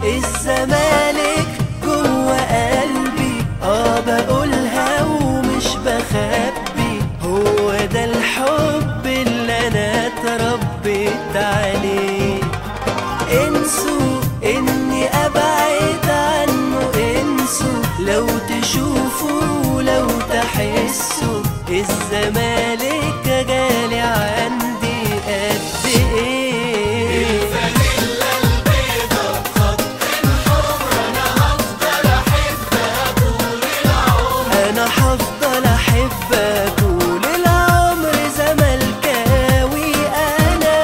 الزمالك جوه قلبي، بقولها ومش بخبي، هو ده الحب اللي انا اتربيت عليه. انسوا اني ابعد عنه، انسوا لو تشوفوا لو تحسوا الزمالك غالي عندي قد ايه. أنا هفضل أحبك طول العمر زملكاوي أنا.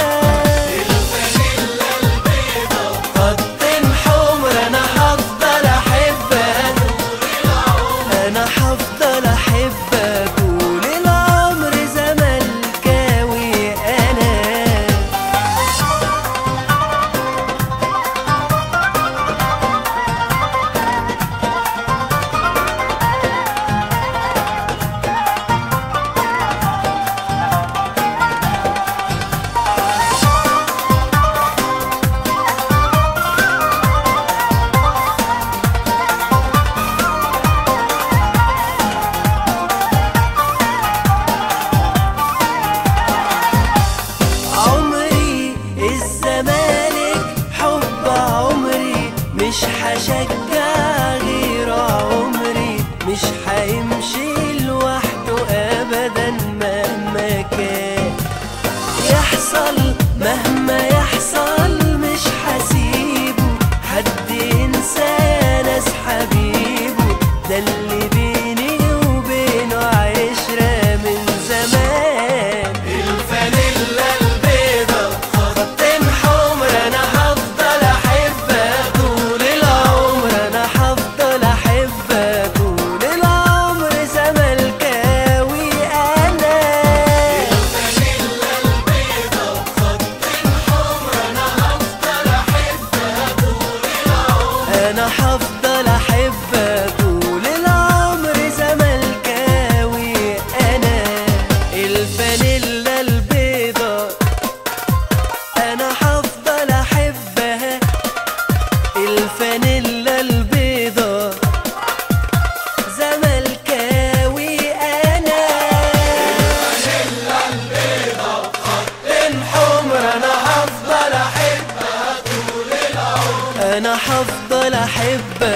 الفانيلا البيضا خط حمر أنا هفضل أحبك طول العمر. أنا هفضل أحبك طول العمر زملكاوي أنا. عمري الزمالك حب عمري، مش هشجع غير عمري، مش هيمشي لوحده ابدا مهما كان يحصل. مهما يحصل مش هسيبه حد ينسى ناس حبيبه، ده اللي بيني وبينه عشرة من زمان. الفانيلا البيضا خط حمر أنا هفضل أحبك طول العمر، أنا هفضل أحبك طول العمر زملكاوي أنا. الفانيلا البيضا خط حمر. أنا هفضل أحبها طول العمر. أنا هفضل أحبك طول العمر زملكاوي أنا. الفانيلا البيضا أنا هفضل أحبها، الفانيلا البيضا زملكاوي أنا. الفانيلا البيضا خط حمر أنا هفضل أحبها طول العمر. أنا هفضل أحبك